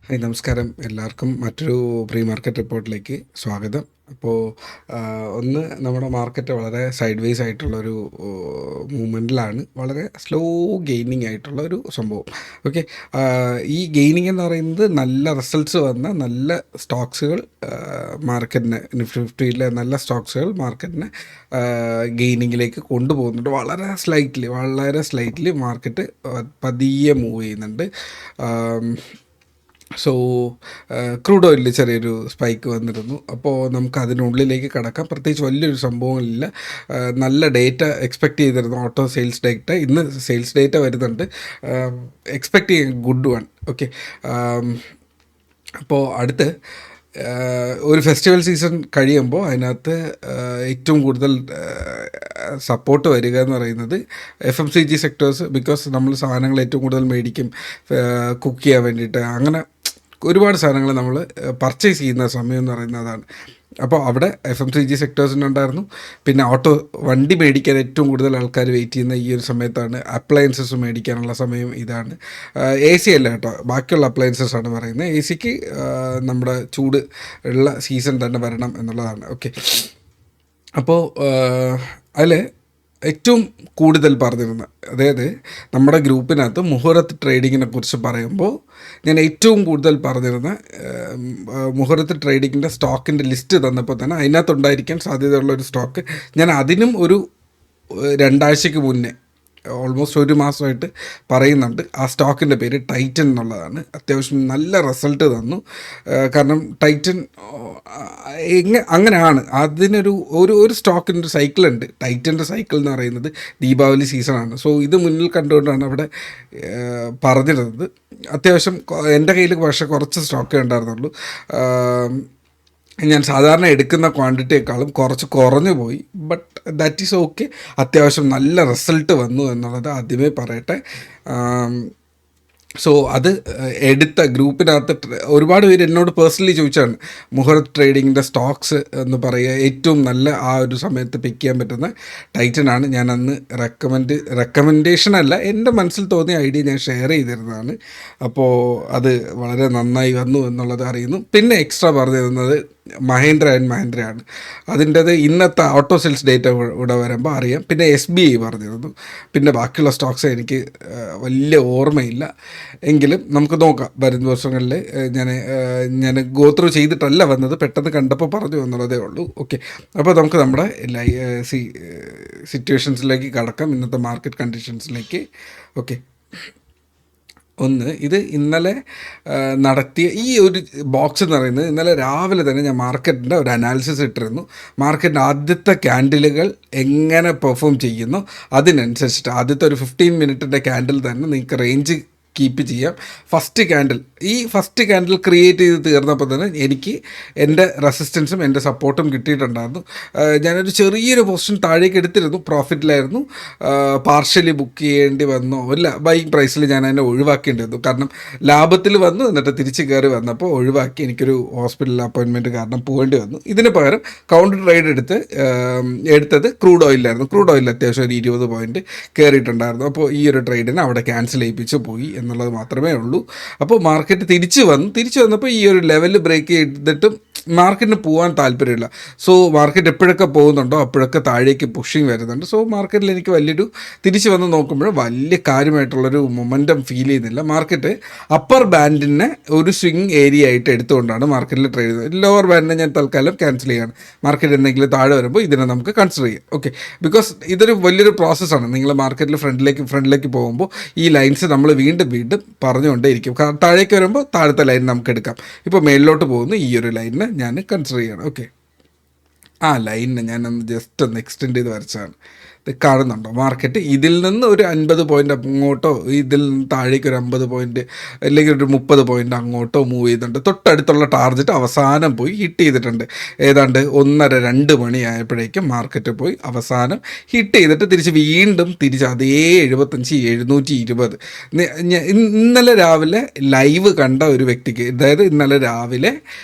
Hi നമസ്കാരം. എല്ലാവർക്കും മറ്റൊരു പ്രീ മാർക്കറ്റ് റിപ്പോർട്ടിലേക്ക് സ്വാഗതം. അപ്പോൾ ഒന്ന് നമ്മുടെ മാർക്കറ്റ് വളരെ സൈഡ് വേസ് ആയിട്ടുള്ളൊരു മൂവ്മെൻറ്റിലാണ്, വളരെ സ്ലോ ഗെയിനിങ് ആയിട്ടുള്ള ഒരു സംഭവം. ഓക്കെ, ഈ ഗെയിനിങ് എന്ന് പറയുന്നത് നല്ല റിസൾട്ട്സ് വന്ന നല്ല സ്റ്റോക്സുകൾ മാർക്കറ്റിനെ, നിഫ്റ്റി ഫിഫ്റ്റിയിലെ നല്ല സ്റ്റോക്സുകൾ മാർക്കറ്റിനെ ഗെയിനിങ്ങിലേക്ക് കൊണ്ടുപോകുന്നുണ്ട്. വളരെ സ്ലൈറ്റ്ലി മാർക്കറ്റ് പതിയെ മൂവ് ചെയ്യുന്നുണ്ട്. സോ ക്രൂഡ് ഓയിലിൽ ചെറിയൊരു സ്പൈക്ക് വന്നിരുന്നു. അപ്പോൾ നമുക്ക് അതിനുള്ളിലേക്ക് കടക്കാം. പ്രത്യേകിച്ച് വലിയൊരു സംഭവങ്ങളില്ല. നല്ല ഡേറ്റ എക്സ്പെക്റ്റ് ചെയ്തിരുന്നു, ഓട്ടോ സെയിൽസ് ഡേറ്റ. ഇന്ന് സെയിൽസ് ഡേറ്റ വരുന്നുണ്ട്. എക്സ്പെക്റ്റ് ചെയ്യാൻ ഗുഡ് വൺ. ഓക്കെ, അപ്പോൾ അടുത്ത് ഒരു ഫെസ്റ്റിവൽ സീസൺ കഴിയുമ്പോൾ അതിനകത്ത് ഏറ്റവും കൂടുതൽ സപ്പോർട്ട് വരിക എന്ന് പറയുന്നത് FMCG സെക്ടേഴ്സ്. ബിക്കോസ് നമ്മൾ സാധനങ്ങൾ ഏറ്റവും കൂടുതൽ മേടിക്കും കുക്ക് ചെയ്യാൻ വേണ്ടിയിട്ട്. അങ്ങനെ ഒരുപാട് സാധനങ്ങൾ നമ്മൾ പർച്ചേസ് ചെയ്യുന്ന സമയം എന്ന് പറയുന്നത് അതാണ്. അപ്പോൾ അവിടെ FMCG സെക്ടേഴ്സിനുണ്ടായിരുന്നു. പിന്നെ വണ്ടി മേടിക്കാൻ ഏറ്റവും കൂടുതൽ ആൾക്കാർ വെയിറ്റ് ചെയ്യുന്ന ഈ ഒരു സമയത്താണ്. അപ്ലയൻസസ് മേടിക്കാനുള്ള സമയം ഇതാണ്. AC അല്ല കേട്ടോ, ബാക്കിയുള്ള അപ്ലയൻസസ് ആണ് പറയുന്നത്. AC നമ്മുടെ ചൂട് ഉള്ള സീസൺ തന്നെ വരണം എന്നുള്ളതാണ്. ഓക്കെ, അപ്പോൾ അതിൽ ഏറ്റവും കൂടുതൽ പറഞ്ഞിരുന്ന, അതായത് നമ്മുടെ ഗ്രൂപ്പിനകത്ത് മുഹൂർത്ത് ട്രേഡിങ്ങിനെ കുറിച്ച് പറയുമ്പോൾ ഞാൻ ഏറ്റവും കൂടുതൽ പറഞ്ഞിരുന്ന മുഹൂർത്ത് ട്രേഡിങ്ങിൻ്റെ സ്റ്റോക്കിൻ്റെ ലിസ്റ്റ് തന്നപ്പോൾ തന്നെ അതിനകത്തുണ്ടായിരിക്കാൻ സാധ്യതയുള്ളൊരു സ്റ്റോക്ക് ഞാൻ അതിനും ഒരു 2 ആഴ്ചയ്ക്ക് മുന്നേ, ഓൾമോസ്റ്റ് 1 മാസമായിട്ട് പറയുന്നുണ്ട്. ആ സ്റ്റോക്കിൻ്റെ പേര് ടൈറ്റൻ എന്നുള്ളതാണ്. അത്യാവശ്യം നല്ല റിസൾട്ട് തന്നു. കാരണം ടൈറ്റൻ അങ്ങനെയാണ്. അതിനൊരു ഒരു സ്റ്റോക്കിൻ്റെ സൈക്കിളുണ്ട്. ടൈറ്റൻ്റെ സൈക്കിൾ എന്ന് പറയുന്നത് ദീപാവലി സീസണാണ്. സോ ഇത് മുന്നിൽ കണ്ടുകൊണ്ടാണ് അവിടെ പറഞ്ഞിരുന്നത്. അത്യാവശ്യം എൻ്റെ കയ്യിൽ പക്ഷേ കുറച്ച് സ്റ്റോക്കേ ഉണ്ടായിരുന്നുള്ളൂ. ഞാൻ സാധാരണ എടുക്കുന്ന ക്വാണ്ടിറ്റിയേക്കാളും കുറച്ച് കുറഞ്ഞു പോയി. But that is okay. അത്യാവശ്യം നല്ല റിസൾട്ട് വന്നു എന്നുള്ളത് ആദ്യമേ പറയട്ടെ. സോ അത് എടുത്ത ഗ്രൂപ്പിനകത്ത് ഒരുപാട് പേര് എന്നോട് പേഴ്സണലി ചോദിച്ചാണ് മുഹൂർത്ത് ട്രേഡിങ്ങിൻ്റെ സ്റ്റോക്സ് എന്ന് പറയുക. ഏറ്റവും നല്ല ആ ഒരു സമയത്ത് പിക്ക് ചെയ്യാൻ പറ്റുന്ന ടൈറ്റനാണ്. ഞാൻ അന്ന് റെക്കമെൻഡേഷനല്ല, എൻ്റെ മനസ്സിൽ തോന്നിയ ഐഡിയ ഞാൻ ഷെയർ ചെയ്തിരുന്നതാണ്. അപ്പോൾ അത് വളരെ നന്നായി വന്നു എന്നുള്ളത് അറിയുന്നു. പിന്നെ എക്സ്ട്രാ പറഞ്ഞു തരുന്നത് മഹേന്ദ്ര ആൻഡ് മഹേന്ദ്രയാണ്. അതിൻ്റെത് ഇന്നത്തെ ഓട്ടോ സെയിൽസ് ഡേറ്റ ഇവിടെ വരുമ്പോൾ അറിയാം. പിന്നെ SBI പറഞ്ഞിരുന്നു. പിന്നെ ബാക്കിയുള്ള സ്റ്റോക്സ് എനിക്ക് വലിയ ഓർമ്മയില്ല. എങ്കിലും നമുക്ക് നോക്കാം. വരുന്ന ദിവസങ്ങളിൽ ഞാൻ ഗോ ത്രൂ ചെയ്തിട്ടല്ല വന്നത്, പെട്ടെന്ന് കണ്ടപ്പോൾ പറഞ്ഞു എന്നുള്ളതേ ഉള്ളൂ. ഓക്കെ, അപ്പോൾ നമുക്ക് നമ്മുടെ സിറ്റുവേഷൻസിലേക്ക് കടക്കാം, ഇന്നത്തെ മാർക്കറ്റ് കണ്ടീഷൻസിലേക്ക്. ഓക്കെ, ഇത് ഇന്നലെ നടത്തിയ ഈ ഒരു ബോക്സ് എന്ന് പറയുന്നത്, ഇന്നലെ രാവിലെ തന്നെ ഞാൻ മാർക്കറ്റിൻ്റെ ഒരു അനാലിസിസ് ഇട്ടിരുന്നു. മാർക്കറ്റിൻ്റെ ആദ്യത്തെ ക്യാൻഡിലുകൾ എങ്ങനെ പെർഫോം ചെയ്യുന്നു അതിനനുസരിച്ചിട്ട് ആദ്യത്തെ ഒരു 15 മിനിറ്റിൻ്റെ ക്യാൻഡിൽ തന്നെ നിങ്ങൾക്ക് റേഞ്ച് കീപ്പ് ചെയ്യാം. ഫസ്റ്റ് ക്യാൻഡിൽ ക്രിയേറ്റ് ചെയ്ത് തീർന്നപ്പോൾ തന്നെ എനിക്ക് എൻ്റെ റെസിസ്റ്റൻസും എൻ്റെ സപ്പോർട്ടും കിട്ടിയിട്ടുണ്ടായിരുന്നു. ഞാനൊരു ചെറിയൊരു പൊസിഷൻ താഴേക്ക് എടുത്തിരുന്നു, പ്രോഫിറ്റിലായിരുന്നു. പാർഷ്യലി ബുക്ക് ചെയ്യേണ്ടി വന്നോ ഇല്ല, ബൈയിങ് പ്രൈസിൽ ഞാൻ അതിനെ ഒഴിവാക്കേണ്ടി വന്നു. കാരണം ലാഭത്തിൽ വന്നു, എന്നിട്ട് തിരിച്ച് കയറി വന്നപ്പോൾ ഒഴിവാക്കി. എനിക്കൊരു ഹോസ്പിറ്റൽ അപ്പോയിൻമെൻറ്റ് കാരണം പോകേണ്ടി വന്നു. ഇതിന് പകരം കൗണ്ടർ ട്രേഡ് എടുത്തത് ക്രൂഡ് ഓയിലായിരുന്നു. ക്രൂഡ് ഓയിൽ അത്യാവശ്യം ഒരു 20 പോയിൻറ്റ് കയറിയിട്ടുണ്ടായിരുന്നു. അപ്പോൾ ഈ ഒരു ട്രേഡിനെ അവിടെ ക്യാൻസൽ ചെയ്യിപ്പിച്ച് പോയി എന്നുള്ളത് മാത്രമേ ഉള്ളൂ. അപ്പോൾ മാർക്കറ്റ് തിരിച്ചു വന്നപ്പോൾ ഈ ഒരു ലെവൽ ബ്രേക്ക് ചെയ്തിട്ടും മാർക്കറ്റിന് പോകാൻ താല്പര്യമില്ല. സോ മാർക്കറ്റ് എപ്പോഴൊക്കെ പോകുന്നുണ്ടോ അപ്പോഴൊക്കെ താഴേക്ക് പുഷിങ് വരുന്നുണ്ട്. സോ മാർക്കറ്റിൽ എനിക്ക് തിരിച്ചു വന്ന് നോക്കുമ്പോൾ വലിയ കാര്യമായിട്ടുള്ളൊരു മൊമെൻറ്റം ഫീൽ ചെയ്യുന്നില്ല. മാർക്കറ്റ് അപ്പർ ബാൻഡിനെ ഒരു സ്വിങ് ഏരിയ ആയിട്ട് എടുത്തുകൊണ്ടാണ് മാർക്കറ്റിൽ ട്രേഡ് ചെയ്യുന്നത്. ലോവർ ബാൻഡിനെ ഞാൻ തൽക്കാലം ക്യാൻസൽ ചെയ്യാണ്. മാർക്കറ്റ് എന്തെങ്കിലും താഴെ വരുമ്പോൾ ഇതിനെ നമുക്ക് കൺസിഡർ ചെയ്യാം. ഓക്കെ, ബിക്കോസ് ഇതൊരു വലിയൊരു പ്രോസസ്സാണ്. നിങ്ങൾ മാർക്കറ്റിൽ ഫ്രണ്ടിലേക്ക് പോകുമ്പോൾ ഈ ലൈൻസ് നമ്മൾ വീണ്ടും പറഞ്ഞുകൊണ്ടേയിരിക്കും. താഴേക്ക് വരുമ്പോൾ താഴത്തെ ലൈൻ നമുക്ക് എടുക്കാം. ഇപ്പോൾ മേളിലോട്ട് പോകുന്നു, ഈ ഒരു ലൈനിനെ ഞാൻ കൺസിഡർ ചെയ്യണം. ഓക്കെ, ആ ലൈനിനെ ഞാനൊന്ന് ജസ്റ്റ് ഒന്ന് എക്സ്റ്റെൻഡ് ചെയ്ത് വരച്ചാണ്. ഇത് കാണുന്നുണ്ടോ? മാർക്കറ്റ് ഇതിൽ നിന്ന് ഒരു 50 പോയിൻ്റ് അങ്ങോട്ടോ ഇതിൽ നിന്ന് താഴേക്ക് ഒരു 50 പോയിൻറ്റ് അല്ലെങ്കിൽ ഒരു 30 പോയിൻ്റ് അങ്ങോട്ടോ മൂവ് ചെയ്യുന്നുണ്ട്. തൊട്ടടുത്തുള്ള ടാർഗറ്റ് അവസാനം പോയി ഹിറ്റ് ചെയ്തിട്ടുണ്ട്. ഏതാണ്ട് 1:30-2 മണിയായപ്പോഴേക്കും മാർക്കറ്റ് പോയി അവസാനം ഹിറ്റ് ചെയ്തിട്ട് വീണ്ടും അതേ 75-720. ഇന്നലെ രാവിലെ ലൈവ് കണ്ട ഒരു വ്യക്തിക്ക്, അതായത് ഇന്നലെ രാവിലെ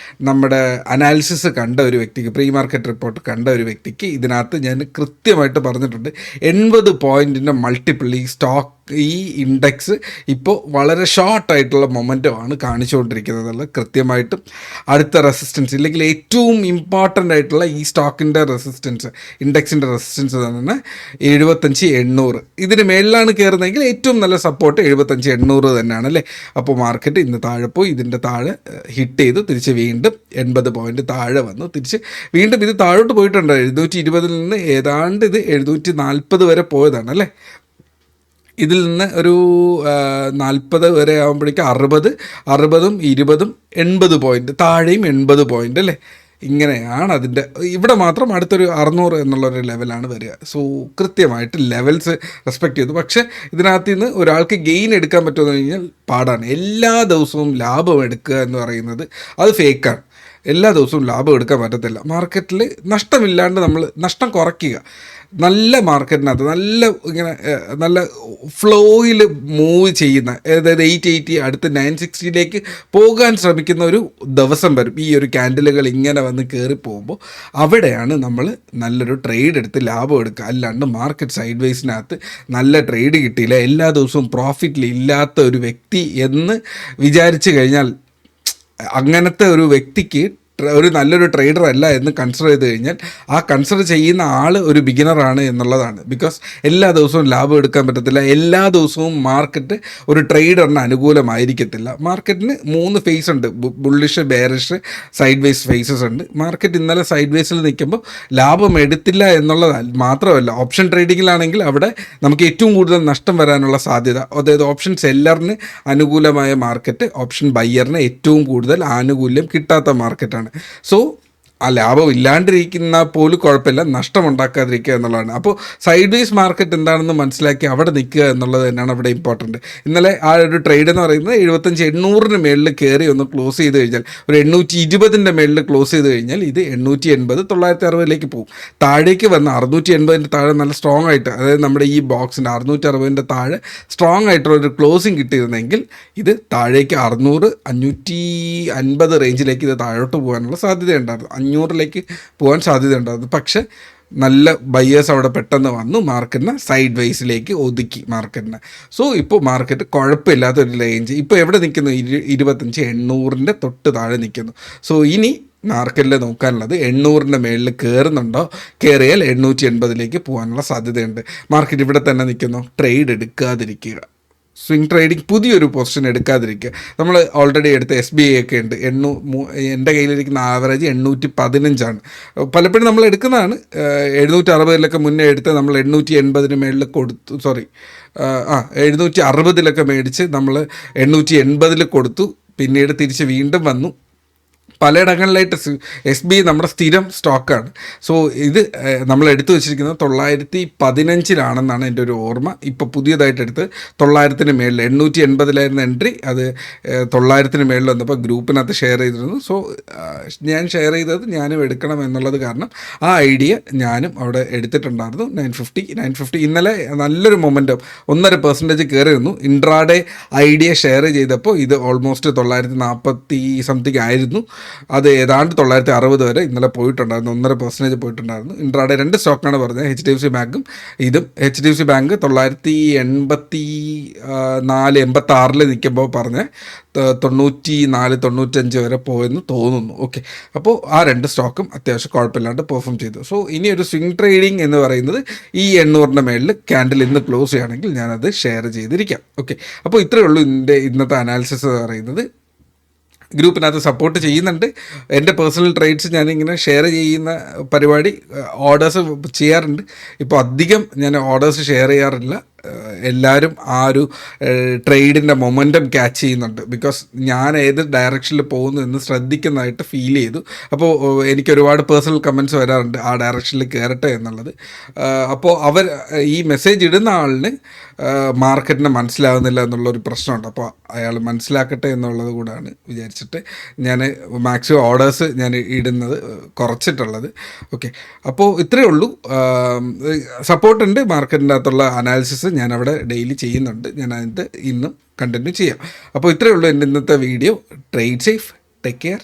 നമ്മുടെ അനാലിസിസ് കണ്ട ഒരു വ്യക്തിക്ക്, പ്രീ മാർക്കറ്റ് റിപ്പോർട്ട് കണ്ട ഒരു വ്യക്തിക്ക് ഇതിനകത്ത് ഞാൻ കൃത്യമായിട്ട് പറഞ്ഞിട്ടുണ്ട് 80 പോയിൻറ്റിൻ്റെ മൾട്ടിപ്പിൾ ഈ സ്റ്റോക്ക് ഈ ഇൻഡെക്സ് ഇപ്പോൾ വളരെ ഷോർട്ടായിട്ടുള്ള മൊമെൻറ്റമാണ് കാണിച്ചുകൊണ്ടിരിക്കുന്നത്. കൃത്യമായിട്ടും അടുത്ത റെസിസ്റ്റൻസ് ഇല്ലെങ്കിൽ ഏറ്റവും ഇമ്പോർട്ടൻ്റ് ആയിട്ടുള്ള ഈ സ്റ്റോക്കിൻ്റെ റെസിസ്റ്റൻസ്, ഇൻഡെക്സിൻ്റെ റെസിസ്റ്റൻസ് തന്നെ 75-800. ഇതിന് മേളിലാണ് കയറുന്നതെങ്കിൽ ഏറ്റവും നല്ല സപ്പോർട്ട് 75-800 തന്നെയാണ് അല്ലേ. അപ്പോൾ മാർക്കറ്റ് ഇന്ന് താഴെ പോയി ഇതിൻ്റെ താഴെ ഹിറ്റ് ചെയ്ത് തിരിച്ച് വീണ്ടും 80 പോയിൻറ്റ് താഴെ വന്നു. തിരിച്ച് വീണ്ടും ഇത് താഴോട്ട് പോയിട്ടുണ്ട്. 720 നിന്ന് ഏതാണ്ട് ഇത് 740 വരെ പോയതാണ് അല്ലേ. ഇതിൽ നിന്ന് ഒരു 40 വരെ ആകുമ്പോഴേക്കും 60-ഉം 20-ഉം 80 പോയിൻറ്റ്, താഴെയും 80 പോയിൻറ്റ് അല്ലേ. ഇങ്ങനെയാണ് അതിൻ്റെ. ഇവിടെ മാത്രം അടുത്തൊരു 600 എന്നുള്ളൊരു ലെവലാണ് വരിക. സോ കൃത്യമായിട്ട് ലെവൽസ് റെസ്പെക്റ്റ് ചെയ്തു. പക്ഷേ ഇതിനകത്ത് നിന്ന് ഒരാൾക്ക് ഗെയിൻ എടുക്കാൻ പറ്റുമെന്ന് കഴിഞ്ഞാൽ പാടാണ്. എല്ലാ ദിവസവും ലാഭം എടുക്കുക എന്ന് പറയുന്നത് അത് ഫേക്കാണ്. എല്ലാ ദിവസവും ലാഭം എടുക്കാൻ പറ്റത്തില്ല. മാർക്കറ്റിൽ നഷ്ടമില്ലാണ്ട് നമ്മൾ നഷ്ടം കുറയ്ക്കുക. നല്ല മാർക്കറ്റിനകത്ത് നല്ല ഫ്ലോയിൽ മൂവ് ചെയ്യുന്ന, അതായത് 880 അടുത്ത് 960 പോകാൻ ശ്രമിക്കുന്ന ഒരു ദിവസം വരും. ഈ ഒരു ക്യാൻഡിലുകൾ ഇങ്ങനെ വന്ന് കയറി പോകുമ്പോൾ അവിടെയാണ് നമ്മൾ നല്ലൊരു ട്രേഡ് എടുത്ത് ലാഭം എടുക്കുക. അല്ലാണ്ട് മാർക്കറ്റ് സൈഡ് വേസിനകത്ത് നല്ല ട്രേഡ് കിട്ടിയില്ല, എല്ലാ ദിവസവും പ്രോഫിറ്റിൽ ഇല്ലാത്ത ഒരു വ്യക്തി എന്ന് വിചാരിച്ചു കഴിഞ്ഞാൽ അങ്ങനത്തെ ഒരു വ്യക്തിക്ക് ഒരു നല്ലൊരു ട്രേഡർ അല്ല എന്ന് കൺസിഡർ ചെയ്ത് കഴിഞ്ഞാൽ ആ കൺസിഡർ ചെയ്യുന്ന ആൾ ഒരു ബിഗിനറാണ് എന്നുള്ളതാണ്. ബിക്കോസ് എല്ലാ ദിവസവും ലാഭം എടുക്കാൻ പറ്റത്തില്ല, എല്ലാ ദിവസവും മാർക്കറ്റ് ഒരു ട്രേഡറിന് അനുകൂലമായിരിക്കത്തില്ല. മാർക്കറ്റിന് 3 ഫേസ് ഉണ്ട്, bullish, bearish, sideways phases ഉണ്ട്. മാർക്കറ്റ് ഇന്നലെ സൈഡ് വേസിൽ നിൽക്കുമ്പോൾ ലാഭം എടുത്തില്ല എന്നുള്ളത് മാത്രമല്ല, ഓപ്ഷൻ ട്രേഡിങ്ങിലാണെങ്കിൽ അവിടെ നമുക്ക് ഏറ്റവും കൂടുതൽ നഷ്ടം വരാനുള്ള സാധ്യത, അതായത് ഓപ്ഷൻ സെല്ലറിന് അനുകൂലമായ മാർക്കറ്റ്, ഓപ്ഷൻ ബയ്യറിന് ഏറ്റവും കൂടുതൽ ആനുകൂല്യം കിട്ടാത്ത മാർക്കറ്റാണ്. സോ ആ ലാഭം ഇല്ലാണ്ടിരിക്കുന്ന പോലും കുഴപ്പമില്ല, നഷ്ടമുണ്ടാക്കാതിരിക്കുക എന്നുള്ളതാണ്. അപ്പോൾ സൈഡ് വേസ് മാർക്കറ്റ് എന്താണെന്ന് മനസ്സിലാക്കി അവിടെ നിൽക്കുക എന്നുള്ളത് തന്നെയാണ് അവിടെ ഇമ്പോർട്ടൻറ്റ്. ഇന്നലെ ആ ഒരു ട്രേഡ് എന്ന് പറയുന്നത് 75-800 മേളിൽ കയറി ഒന്ന് ക്ലോസ് ചെയ്ത് കഴിഞ്ഞാൽ, ഒരു 820 മേളിൽ ക്ലോസ് ചെയ്ത് കഴിഞ്ഞാൽ ഇത് 880 960 പോകും. താഴേക്ക് വന്ന് 680 താഴെ നല്ല സ്ട്രോങ് ആയിട്ട്, അതായത് നമ്മുടെ ഈ ബോക്സിൻ്റെ 660 താഴെ സ്ട്രോങ് ആയിട്ടുള്ളൊരു ക്ലോസിങ് കിട്ടിയിരുന്നെങ്കിൽ ഇത് താഴേക്ക് 600 550 റേഞ്ചിലേക്ക് ഇത് താഴോട്ട് പോകാനുള്ള സാധ്യതയുണ്ടായിരുന്നു, 500 പോകാൻ സാധ്യതയുണ്ടായിരുന്നു. പക്ഷേ നല്ല ബയേഴ്സ് അവിടെ പെട്ടെന്ന് വന്നു മാർക്കറ്റിനെ സൈഡ് വൈസിലേക്ക് ഒതുക്കി മാർക്കറ്റിനെ. സോ ഇപ്പോൾ മാർക്കറ്റ് കുഴപ്പമില്ലാത്തൊരു റേഞ്ച് ഇപ്പോൾ എവിടെ നിൽക്കുന്നു, 25-800 തൊട്ട് താഴെ നിൽക്കുന്നു. സോ ഇനി മാർക്കറ്റിൽ നോക്കാനുള്ളത് 800 മേളിൽ കയറുന്നുണ്ടോ, കയറിയാൽ 880 പോകാനുള്ള സാധ്യതയുണ്ട്. മാർക്കറ്റ് ഇവിടെ തന്നെ നിൽക്കുന്നു, ട്രേഡ് എടുക്കാതിരിക്കുക, സ്വിംഗ് ട്രേഡിങ് പുതിയൊരു പൊസിഷൻ എടുക്കാതിരിക്കുക. നമ്മൾ ഓൾറെഡി എടുത്ത SBI ഒക്കെ ഉണ്ട്, എൻ്റെ കയ്യിലിരിക്കുന്ന ആവറേജ് 815. പലപ്പോഴും നമ്മൾ എടുക്കുന്നതാണ് 760 മുന്നേ എടുത്ത് നമ്മൾ 880 മേളിൽ കൊടുത്തു, 760 മേടിച്ച് നമ്മൾ 880 കൊടുത്തു, പിന്നീട് തിരിച്ച് വീണ്ടും വന്നു. പലയിടങ്ങളിലായിട്ട് SBI നമ്മുടെ സ്ഥിരം സ്റ്റോക്കാണ്. സോ ഇത് നമ്മൾ എടുത്തു വെച്ചിരിക്കുന്നത് 915 എൻ്റെ ഒരു ഓർമ്മ. ഇപ്പോൾ പുതിയതായിട്ട് എടുത്ത് 900 മേളിൽ 880 എൻട്രി, അത് 900 മേളിൽ വന്നപ്പോൾ ഗ്രൂപ്പിനകത്ത് ഷെയർ ചെയ്തിരുന്നു. സോ ഞാൻ ഷെയർ ചെയ്തത് ഞാനും എടുക്കണം എന്നുള്ളത് കാരണം ആ ഐഡിയ ഞാനും അവിടെ എടുത്തിട്ടുണ്ടായിരുന്നു. 950 ഇന്നലെ നല്ലൊരു മൊമെൻറ്റം 1.5% കയറിയിരുന്നു. ഇൻട്രാഡേ ഐഡിയ ഷെയർ ചെയ്തപ്പോൾ ഇത് ഓൾമോസ്റ്റ് 940 സംതിങ് ആയിരുന്നു. അത് ഏതാണ്ട് 960 വരെ ഇന്നലെ പോയിട്ടുണ്ടായിരുന്നു, 1.5% പോയിട്ടുണ്ടായിരുന്നു. ഇൻട്രാഡേ 2 സ്റ്റോക്കാണ് പറഞ്ഞത്, HDFC ബാങ്കും ഇതും. HDFC ബാങ്ക് 984-86 നിൽക്കുമ്പോൾ പറഞ്ഞ് 94-95 വരെ പോയെന്ന് തോന്നുന്നു. ഓക്കെ, അപ്പോൾ ആ 2 സ്റ്റോക്കും അത്യാവശ്യം കുഴപ്പമില്ലാണ്ട് പെർഫോം ചെയ്തു. സോ ഇനി ഒരു സ്വിംഗ് ട്രേഡിംഗ് എന്ന് പറയുന്നത് ഈ 800 മേളിൽ ക്യാൻഡിൽ ഇന്ന് ക്ലോസ് ചെയ്യുകയാണെങ്കിൽ ഞാനത് ഷെയർ ചെയ്തിരിക്കാം. ഓക്കെ, അപ്പോൾ ഇത്രയേ ഉള്ളൂ ഇന്നത്തെ അനാലിസിസ് എന്ന് പറയുന്നത്. ഗ്രൂപ്പിനകത്ത് സപ്പോർട്ട് ചെയ്യുന്നുണ്ട്. എൻ്റെ പേഴ്സണൽ ട്രേഡ്സ് ഞാനിങ്ങനെ ഷെയർ ചെയ്യുന്ന പരിപാടി ഓർഡേഴ്സ് ചെയ്യാറുണ്ട്. ഇപ്പോൾ അധികം ഞാൻ ഓർഡേഴ്സ് ഷെയർ ചെയ്യാറില്ല. എല്ലാവരും ആ ഒരു ട്രേഡിൻ്റെ മൊമെൻറ്റം ക്യാച്ച് ചെയ്യുന്നുണ്ട്. ബിക്കോസ് ഞാൻ ഏത് ഡയറക്ഷനിൽ പോകുന്നു എന്ന് ശ്രദ്ധിക്കുന്നതായിട്ട് ഫീൽ ചെയ്തു. അപ്പോൾ എനിക്ക് ഒരുപാട് പേഴ്സണൽ കമൻറ്റ്സ് വരാറുണ്ട് ആ ഡയറക്ഷനിൽ കയറട്ടെ എന്നുള്ളത്. അപ്പോൾ ഈ മെസ്സേജ് ഇടുന്ന ആളിന് മാർക്കറ്റിനെ മനസ്സിലാകുന്നില്ല എന്നുള്ളൊരു പ്രശ്നമുണ്ട്. അപ്പോൾ അയാൾ മനസ്സിലാക്കട്ടെ എന്നുള്ളത് കൂടാണ് വിചാരിച്ചിട്ട് ഞാൻ മാക്സിമം ഓർഡേഴ്സ് ഞാൻ ഇടുന്നത് കുറച്ചിട്ടുള്ളത്. ഓക്കെ, അപ്പോൾ ഇത്രയേ ഉള്ളൂ. സപ്പോർട്ടുണ്ട് മാർക്കറ്റിൻ്റെ അകത്തുള്ള അനാലിസിസ് ഞാൻ അവിടെ ഡെയിലി ചെയ്യുന്നുണ്ട്. ഞാൻ അതിൻ്റെ ഇന്നും കണ്ടിന്യൂ ചെയ്യാം. അപ്പോൾ ഇത്രയേ ഉള്ളൂ എൻ്റെ ഇന്നത്തെ video. Trade safe, take care.